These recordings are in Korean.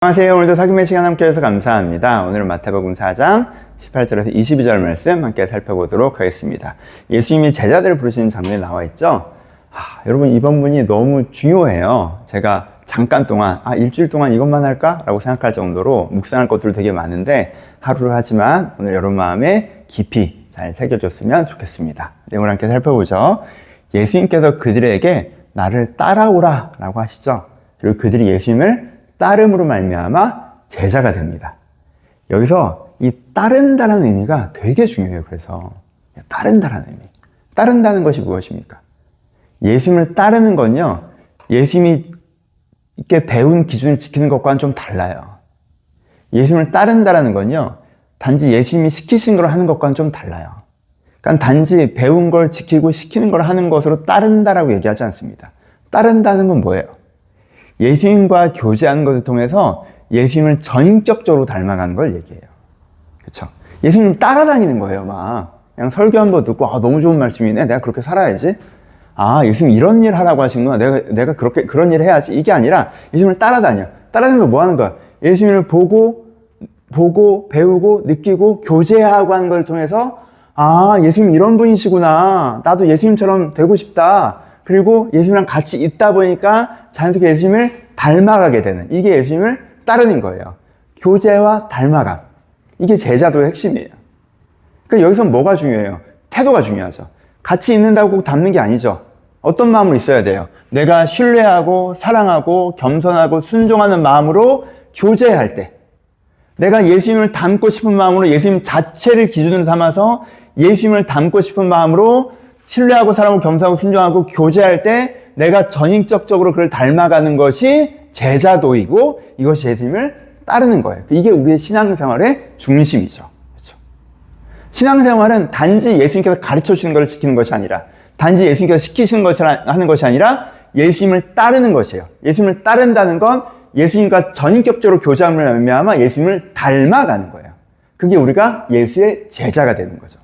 안녕하세요. 오늘도 사귐의 시간 함께 해서 감사합니다. 오늘은 마태복음 4장 18절에서 22절 말씀 함께 살펴보도록 하겠습니다. 예수님이 제자들을 부르시는 장면이 나와 있죠. 여러분 이번 분이 너무 중요해요. 제가 잠깐 동안 일주일 동안 이것만 할까? 라고 생각할 정도로 묵상할 것들 되게 많은데 하루를 하지만 오늘 여러분 마음에 깊이 잘 새겨졌으면 좋겠습니다. 내용을 함께 살펴보죠. 예수님께서 그들에게 나를 따라오라 라고 하시죠. 그리고 그들이 예수님을 따름으로 말미암아 제자가 됩니다. 여기서 이 따른다는 의미가 되게 중요해요. 그래서 따른다는 의미. 따른다는 것이 무엇입니까? 예수님을 따르는 건요, 예수님이 이렇게 배운 기준을 지키는 것과는 좀 달라요. 예수님을 따른다는 건요, 단지 예수님이 시키신 걸 하는 것과는 좀 달라요. 그러니까 단지 배운 걸 지키고 시키는 걸 하는 것으로 따른다라고 얘기하지 않습니다. 따른다는 건 뭐예요? 예수님과 교제하는 것을 통해서 예수님을 전인격적으로 닮아가는 걸 얘기해요. 그렇죠? 예수님 따라다니는 거예요. 막 그냥 설교 한번 듣고 너무 좋은 말씀이네. 내가 그렇게 살아야지. 예수님 이런 일 하라고 하시는구나. 내가 그런 일 해야지. 이게 아니라 예수님을 따라다녀. 따라다니면 뭐 하는 거야? 예수님을 보고 배우고 느끼고 교제하고 하는 걸 통해서 예수님 이런 분이시구나. 나도 예수님처럼 되고 싶다. 그리고 예수님이랑 같이 있다 보니까 자연스럽게 예수님을 닮아가게 되는, 이게 예수님을 따르는 거예요. 교제와 닮아감. 이게 제자도의 핵심이에요. 그러니까 여기서 뭐가 중요해요? 태도가 중요하죠. 같이 있는다고 꼭 닮는 게 아니죠. 어떤 마음으로 있어야 돼요? 내가 신뢰하고 사랑하고 겸손하고 순종하는 마음으로 교제할 때, 내가 예수님을 닮고 싶은 마음으로 예수님 자체를 기준으로 삼아서 예수님을 닮고 싶은 마음으로 신뢰하고 사랑하고 겸손하고 순종하고 교제할 때 내가 전인격적으로 그를 닮아가는 것이 제자도이고 이것이 예수님을 따르는 거예요. 이게 우리의 신앙생활의 중심이죠. 그렇죠? 신앙생활은 단지 예수님께서 가르쳐주시는 것을 지키는 것이 아니라, 단지 예수님께서 시키시는 것을 하는 것이 아니라 예수님을 따르는 것이에요. 예수님을 따른다는 건 예수님과 전인격적으로 교제함을 말미암아 예수님을 닮아가는 거예요. 그게 우리가 예수의 제자가 되는 거죠.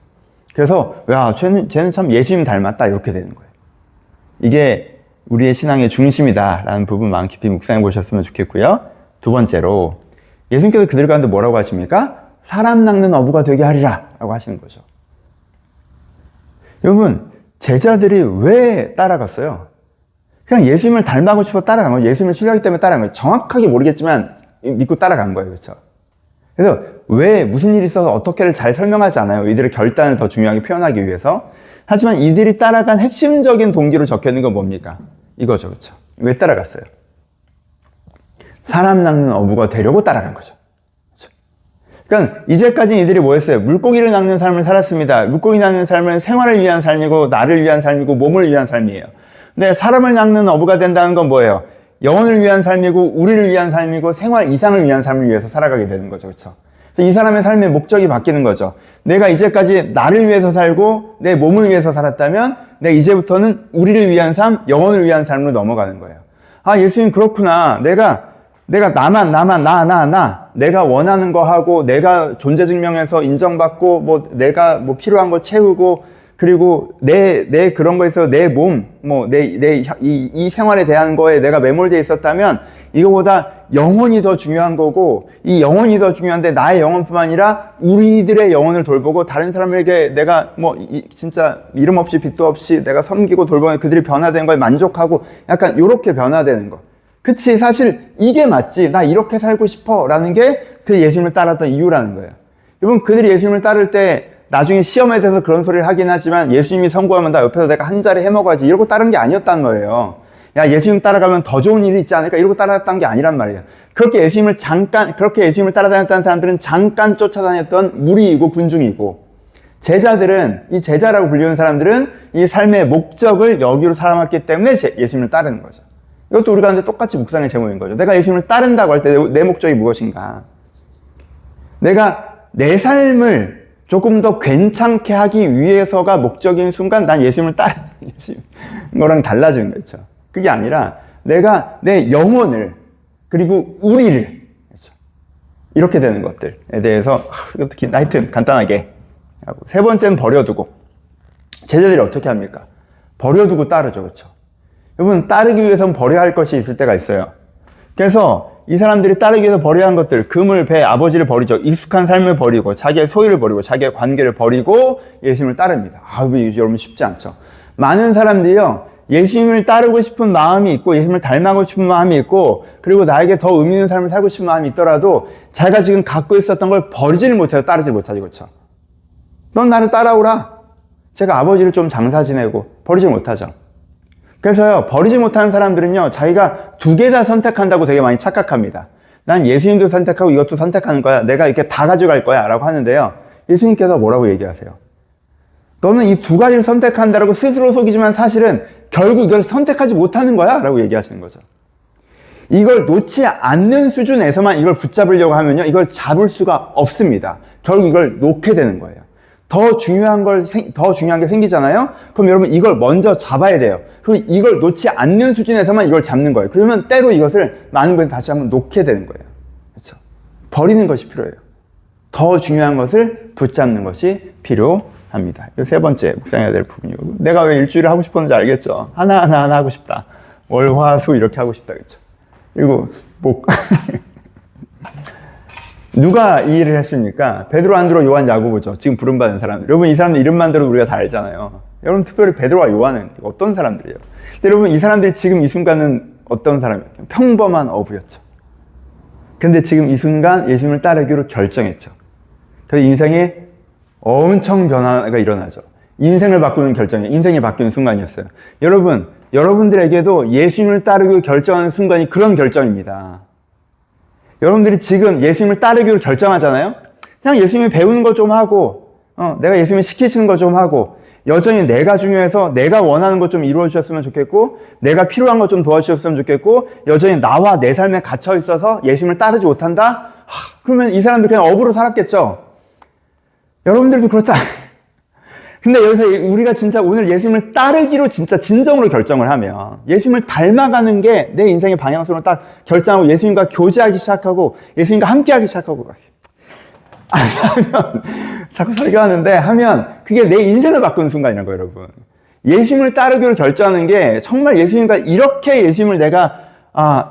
그래서 쟤는 참 예수님 닮았다 이렇게 되는 거예요. 이게 우리의 신앙의 중심이다라는 부분 마음 깊이 묵상해 보셨으면 좋겠고요. 두 번째로 예수님께서 그들 가운데 뭐라고 하십니까? 사람 낚는 어부가 되게 하리라 라고 하시는 거죠. 여러분, 제자들이 왜 따라갔어요? 그냥 예수님을 닮아가고 싶어 따라간 거예요. 예수님을 신뢰하기 때문에 따라간 거예요. 정확하게 모르겠지만 믿고 따라간 거예요. 그렇죠? 그래서 왜 무슨 일이 있어서 어떻게를 잘 설명하지 않아요. 이들의 결단을 더 중요하게 표현하기 위해서. 하지만 이들이 따라간 핵심적인 동기로 적혀있는 건 뭡니까? 이거죠. 그렇죠? 왜 따라갔어요? 사람 낚는 어부가 되려고 따라간 거죠. 그렇죠? 그러니까 이제까지 이들이 뭐 했어요? 물고기를 낚는 삶을 살았습니다. 물고기 낚는 삶은 생활을 위한 삶이고 나를 위한 삶이고 몸을 위한 삶이에요. 근데 사람을 낚는 어부가 된다는 건 뭐예요? 영혼을 위한 삶이고 우리를 위한 삶이고 생활 이상을 위한 삶을 위해서 살아가게 되는 거죠. 그렇죠? 이 사람의 삶의 목적이 바뀌는 거죠. 내가 이제까지 나를 위해서 살고 내 몸을 위해서 살았다면 내가 이제부터는 우리를 위한 삶, 영혼을 위한 삶으로 넘어가는 거예요. 예수님 그렇구나. 내가 나만 내가 원하는 거 하고 내가 존재 증명해서 인정받고 내가 필요한 거 채우고 그리고 내 그런 거에서 내 몸, 이 생활에 대한 거에 내가 매몰되어 있었다면 이거보다 영혼이 더 중요한 거고, 이 영혼이 더 중요한데 나의 영혼뿐만 아니라 우리들의 영혼을 돌보고 다른 사람에게 내가 진짜 이름 없이 빚도 없이 내가 섬기고 돌보면 그들이 변화되는 거에 만족하고 약간 요렇게 변화되는 거. 그치, 사실 이게 맞지. 나 이렇게 살고 싶어. 라는 게 그 예수님을 따랐던 이유라는 거예요. 여러분, 그들이 예수님을 따를 때 나중에 시험에 대해서 그런 소리를 하긴 하지만 예수님이 선고하면 나 옆에서 내가 한 자리 해먹어야지 이러고 따른 게 아니었단 거예요. 예수님 따라가면 더 좋은 일이 있지 않을까 이러고 따라갔다는 게 아니란 말이에요. 그렇게 예수님을 따라다녔다는 사람들은 잠깐 쫓아다녔던 무리이고 군중이고, 제자들은, 이 제자라고 불리는 사람들은 이 삶의 목적을 여기로 삼았기 때문에 예수님을 따르는 거죠. 이것도 우리 가운데 똑같이 묵상의 제목인 거죠. 내가 예수님을 따른다고 할 때 내 목적이 무엇인가? 내가 내 삶을 조금 더 괜찮게 하기 위해서가 목적인 순간 난 예수님을 따르는 거랑 달라지는 거죠. 그게 아니라 내가 내 영혼을 그리고 우리를, 그렇죠? 이렇게 되는 것들에 대해서 어떻게 하여튼 간단하게 하고, 세 번째는 버려두고. 제자들이 어떻게 합니까? 버려두고 따르죠. 그렇죠? 여러분, 따르기 위해서는 버려야 할 것이 있을 때가 있어요. 그래서 이 사람들이 따르기 위해서 버려야 한 것들, 금을, 배, 아버지를 버리죠. 익숙한 삶을 버리고, 자기의 소유를 버리고, 자기의 관계를 버리고 예수님을 따릅니다. 여러분 쉽지 않죠. 많은 사람들이요, 예수님을 따르고 싶은 마음이 있고, 예수님을 닮아가고 싶은 마음이 있고, 그리고 나에게 더 의미 있는 삶을 살고 싶은 마음이 있더라도, 자기가 지금 갖고 있었던 걸 버리지를 못해서 따르지 못하지, 그렇죠? 넌 나를 따라오라. 제가 아버지를 좀 장사 지내고, 버리지 못하죠. 그래서요, 버리지 못하는 사람들은요, 자기가 두 개 다 선택한다고 되게 많이 착각합니다. 난 예수님도 선택하고 이것도 선택하는 거야. 내가 이렇게 다 가져갈 거야. 라고 하는데요. 예수님께서 뭐라고 얘기하세요? 너는 이 두 가지를 선택한다라고 스스로 속이지만 사실은 결국 이걸 선택하지 못하는 거야. 라고 얘기하시는 거죠. 이걸 놓지 않는 수준에서만 이걸 붙잡으려고 하면요, 이걸 잡을 수가 없습니다. 결국 이걸 놓게 되는 거예요. 더 중요한 게 생기잖아요? 그럼 여러분 이걸 먼저 잡아야 돼요. 그리고 이걸 놓지 않는 수준에서만 이걸 잡는 거예요. 그러면 때로 이것을 많은 분이 다시 한번 놓게 되는 거예요. 그렇죠? 버리는 것이 필요해요. 더 중요한 것을 붙잡는 것이 필요합니다. 이 세 번째 묵상해야 될 부분이고, 내가 왜 일주일을 하고 싶었는지 알겠죠? 하나 하고 싶다. 월, 화, 수 이렇게 하고 싶다. 그렇죠? 그리고 누가 이 일을 했습니까? 베드로, 안드로, 요한, 야고보죠. 지금 부름받은 사람들. 여러분, 이 사람들 이름만 들어도 우리가 다 알잖아요. 여러분, 특별히 베드로와 요한은 어떤 사람들이에요? 근데 여러분, 이 사람들이 지금 이 순간은 어떤 사람이에요? 평범한 어부였죠. 근데 지금 이 순간 예수님을 따르기로 결정했죠. 그래서 인생에 엄청 변화가 일어나죠. 인생을 바꾸는 결정이에요. 인생이 바뀌는 순간이었어요. 여러분, 여러분들에게도 예수님을 따르기로 결정하는 순간이 그런 결정입니다. 여러분들이 지금 예수님을 따르기로 결정하잖아요? 그냥 예수님이 배우는 거 좀 하고, 내가 예수님이 시키시는 거 좀 하고, 여전히 내가 중요해서 내가 원하는 것 좀 이루어 주셨으면 좋겠고, 내가 필요한 것 좀 도와주셨으면 좋겠고, 여전히 나와 내 삶에 갇혀 있어서 예수님을 따르지 못한다? 그러면 이 사람들 그냥 업으로 살았겠죠? 여러분들도 그렇다. 근데 여기서 우리가 진짜 오늘 예수님을 따르기로 진짜 진정으로 결정을 하면, 예수님을 닮아가는 게 내 인생의 방향성으로 딱 결정하고 예수님과 교제하기 시작하고 예수님과 함께하기 시작하고 하면, 자꾸 설교하는데 하면 그게 내 인생을 바꾸는 순간이라는 거예요, 여러분. 예수님을 따르기로 결정하는 게 정말 예수님과 이렇게 예수님을 내가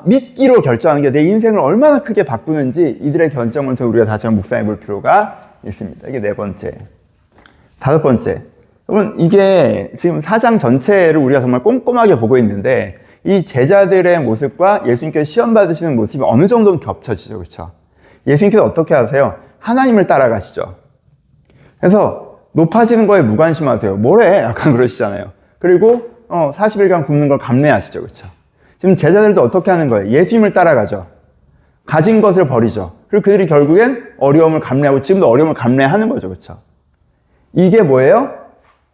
믿기로 결정하는 게 내 인생을 얼마나 크게 바꾸는지 이들의 결정을 통해 우리가 다시 한번 묵상해 볼 필요가 있습니다. 이게 네 번째. 다섯 번째, 여러분, 이게 지금 4장 전체를 우리가 정말 꼼꼼하게 보고 있는데, 이 제자들의 모습과 예수님께서 시험 받으시는 모습이 어느 정도는 겹쳐지죠, 그렇죠? 예수님께서 어떻게 하세요? 하나님을 따라가시죠. 그래서 높아지는 거에 무관심하세요. 뭐래? 약간 그러시잖아요. 그리고 40일간 굶는 걸 감내하시죠, 그렇죠? 지금 제자들도 어떻게 하는 거예요? 예수님을 따라가죠. 가진 것을 버리죠. 그리고 그들이 결국엔 어려움을 감내하고 지금도 어려움을 감내하는 거죠, 그렇죠? 이게 뭐예요?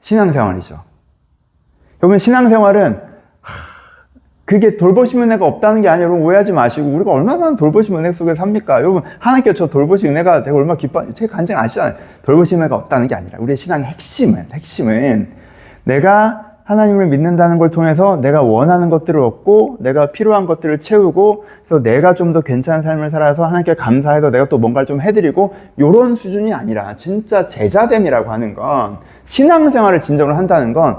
신앙생활이죠. 여러분, 신앙생활은 그게 돌보심 은혜가 없다는 게 아니에요. 여러분, 오해하지 마시고, 우리가 얼마나 돌보심 은혜 속에 삽니까? 여러분, 하나님께서 저 돌보심 은혜가 내가 얼마나 제 간증 아시잖아요. 돌보심 은혜가 없다는 게 아니라 우리의 신앙의 핵심은 내가 하나님을 믿는다는 걸 통해서 내가 원하는 것들을 얻고 내가 필요한 것들을 채우고, 그래서 내가 좀 더 괜찮은 삶을 살아서 하나님께 감사해서 내가 또 뭔가를 좀 해드리고, 이런 수준이 아니라 진짜 제자됨이라고 하는 건, 신앙생활을 진정으로 한다는 건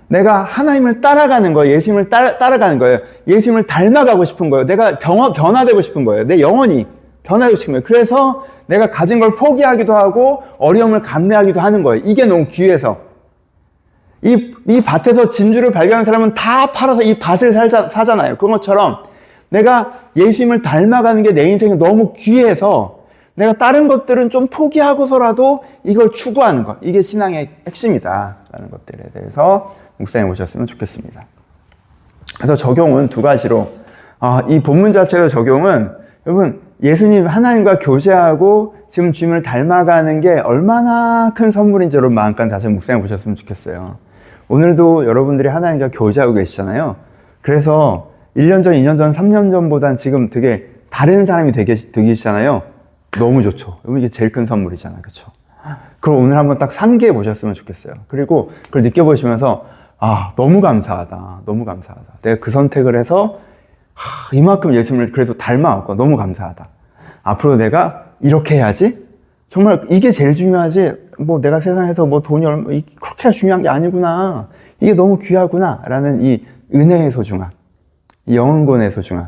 내가 하나님을 따라가는 거예요. 예수님을 따라가는 거예요. 예수님을 닮아가고 싶은 거예요. 내가 변화되고 싶은 거예요. 내 영혼이 변화되고 싶은 거예요. 그래서 내가 가진 걸 포기하기도 하고 어려움을 감내하기도 하는 거예요. 이게 너무 귀해서. 이 밭에서 진주를 발견한 사람은 다 팔아서 이 밭을 사잖아요. 그런 것처럼 내가 예수님을 닮아가는 게 내 인생에 너무 귀해서 내가 다른 것들은 좀 포기하고서라도 이걸 추구하는 것. 이게 신앙의 핵심이다. 라는 것들에 대해서 묵상해 보셨으면 좋겠습니다. 그래서 적용은 두 가지로, 이 본문 자체의 적용은 여러분, 예수님 하나님과 교제하고 지금 주님을 닮아가는 게 얼마나 큰 선물인지 여러분 마음껏 다시 묵상해 보셨으면 좋겠어요. 오늘도 여러분들이 하나님과 교제하고 계시잖아요. 그래서 1년 전, 2년 전, 3년 전보단 지금 되게 다른 사람이 되시잖아요. 너무 좋죠. 이게 제일 큰 선물이잖아요. 그렇죠? 그럼 오늘 한번 딱 상기해 보셨으면 좋겠어요. 그리고 그걸 느껴보시면서 너무 감사하다. 너무 감사하다. 내가 그 선택을 해서 이만큼 예수님을 그래도 닮아왔고 너무 감사하다. 앞으로 내가 이렇게 해야지? 정말 이게 제일 중요하지. 뭐 내가 세상에서 뭐 돈이 그렇게 중요한 게 아니구나. 이게 너무 귀하구나. 라는 이 은혜의 소중함, 이 영혼권의 소중함,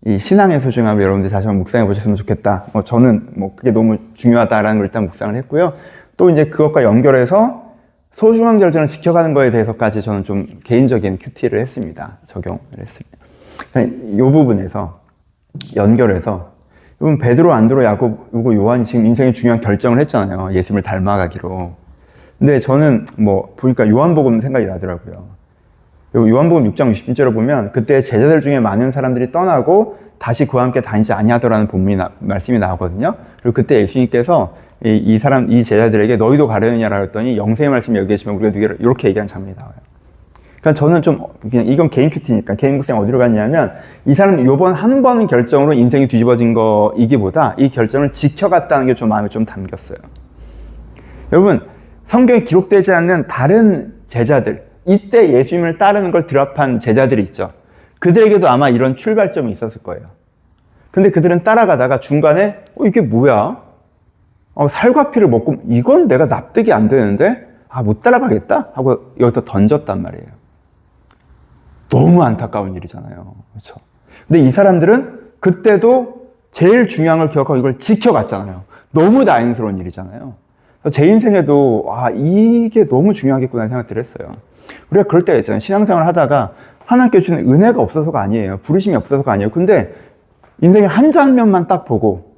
이 신앙의 소중함을 여러분들이 다시 한번 묵상해 보셨으면 좋겠다. 저는 그게 너무 중요하다라는 걸 일단 묵상을 했고요. 또 이제 그것과 연결해서 소중한 결정을 지켜가는 거에 대해서까지 저는 좀 개인적인 큐티를 했습니다. 적용을 했습니다. 이 부분에서 연결해서 여러분 베드로, 안드로, 야곱, 요한이 지금 인생의 중요한 결정을 했잖아요. 예수님을 닮아가기로. 근데 저는 보니까 요한복음 생각이 나더라고요. 요한복음 6장 60절을 보면 그때 제자들 중에 많은 사람들이 떠나고 다시 그와 함께 다니지 아니하더라는 말씀이 나오거든요. 그리고 그때 예수님께서 이 제자들에게 너희도 가려느냐라 했더니 영생의 말씀이 여기 계시면 우리가 누구를 이렇게 얘기한 장면이 나와요. 그러니까 저는 좀 그냥 이건 개인 큐티니까 개인 묵상 어디로 갔냐면 이 사람 요번 한 번 결정으로 인생이 뒤집어진 거이기보다 이 결정을 지켜갔다는 게 좀 마음에 좀 담겼어요. 여러분 성경에 기록되지 않는 다른 제자들, 이때 예수님을 따르는 걸 드랍한 제자들이 있죠. 그들에게도 아마 이런 출발점이 있었을 거예요. 근데 그들은 따라가다가 중간에 이게 뭐야? 살과 피를 먹고 이건 내가 납득이 안 되는데 못 따라가겠다 하고 여기서 던졌단 말이에요. 너무 안타까운 일이잖아요. 그렇죠? 근데 이 사람들은 그때도 제일 중요한 걸 기억하고 이걸 지켜갔잖아요. 너무 다행스러운 일이잖아요. 제 인생에도 이게 너무 중요하겠구나 생각들을 했어요. 우리가 그럴 때가 있잖아요. 신앙생활을 하다가 하나님께 주는 은혜가 없어서가 아니에요. 부르심이 없어서가 아니에요. 근데 인생의 한 장면만 딱 보고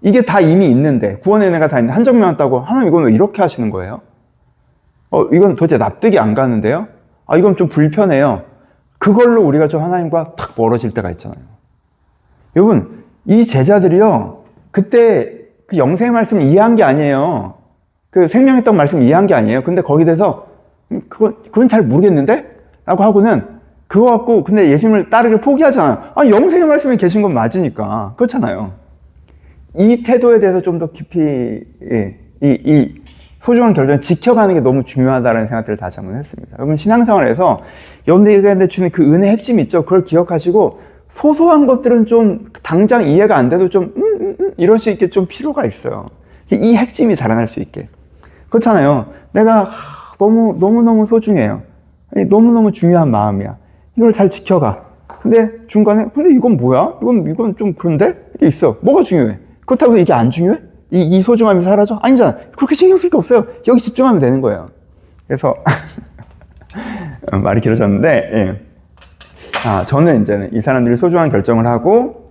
이게 다 이미 있는데 구원의 은혜가 다 있는데 한 장면만 따고 하나님 이건 왜 이렇게 하시는 거예요? 이건 도대체 납득이 안 가는데요? 이건 좀 불편해요. 그걸로 우리가 좀 하나님과 탁 멀어질 때가 있잖아요. 여러분 이 제자들이요 그때 그 영생의 말씀을 이해한 게 아니에요. 그 생명의 떡 말씀 이해한 게 아니에요. 근데 거기에 대해서 그건 잘 모르겠는데? 라고 하고는 그거 갖고 근데 예수님을 따르기를 포기하잖아요. 영생의 말씀에 계신 건 맞으니까. 그렇잖아요. 이 태도에 대해서 좀 더 깊이 이 소중한 결정을 지켜가는 게 너무 중요하다는 생각들을 다시 한번 했습니다. 여러분 신앙생활에서 여러분들에게 주는 그 은혜의 핵심 있죠. 그걸 기억하시고 소소한 것들은 좀 당장 이해가 안 돼도 좀 이럴 수 있게 좀 필요가 있어요. 이 핵심이 자라날 수 있게. 그렇잖아요. 내가 너무너무 소중해요. 너무너무 중요한 마음이야. 이걸 잘 지켜가. 근데 중간에 근데 이건 뭐야? 이건 좀 그런데? 이게 있어. 뭐가 중요해? 그렇다고 이게 안 중요해? 이 소중함이 사라져? 아니잖아. 그렇게 신경 쓸 게 없어요. 여기 집중하면 되는 거예요. 그래서 말이 길어졌는데 저는 이제는 이 사람들이 소중한 결정을 하고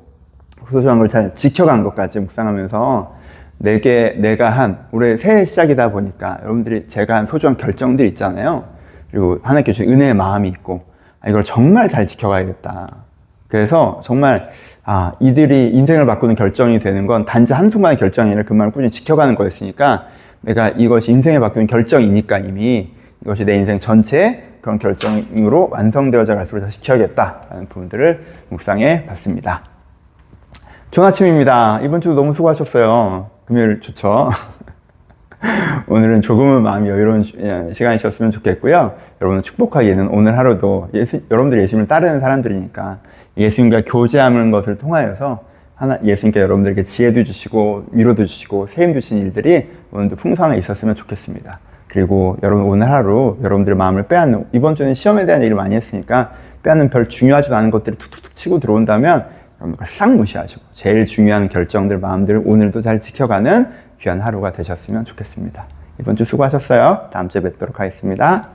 소중한 걸 잘 지켜간 것까지 묵상하면서 내가 한 올해 새해 시작이다 보니까 여러분들이 제가 한 소중한 결정들 있잖아요. 그리고 하나님께 주신 은혜의 마음이 있고 이걸 정말 잘 지켜가야겠다. 그래서 정말 이들이 인생을 바꾸는 결정이 되는 건 단지 한순간의 결정이 아니라 그 말을 꾸준히 지켜가는 거였으니까 내가 이것이 인생을 바꾸는 결정이니까 이미 이것이 내 인생 전체의 그런 결정으로 완성되어져 갈수록 더 지켜야겠다라는 부분들을 묵상해 봤습니다. 좋은 아침입니다. 이번 주도 너무 수고하셨어요. 금요일 좋죠? 오늘은 조금은 마음이 여유로운 시간이셨으면 좋겠고요. 여러분을 축복하기 위해는 오늘 하루도 여러분들이 예수님을 따르는 사람들이니까 예수님과 교제하는 것을 통하여서 예수님께 여러분들에게 지혜도 주시고 위로도 주시고 세임 주신 일들이 오늘도 풍성하게 있었으면 좋겠습니다. 그리고 여러분 오늘 하루 여러분들의 마음을 빼앗는 이번 주는 시험에 대한 얘기를 많이 했으니까 빼앗는 별 중요하지도 않은 것들이 툭툭툭 치고 들어온다면 여러분들 싹 무시하시고 제일 중요한 결정들 마음들을 오늘도 잘 지켜가는 귀한 하루가 되셨으면 좋겠습니다. 이번 주 수고하셨어요. 다음 주에 뵙도록 하겠습니다.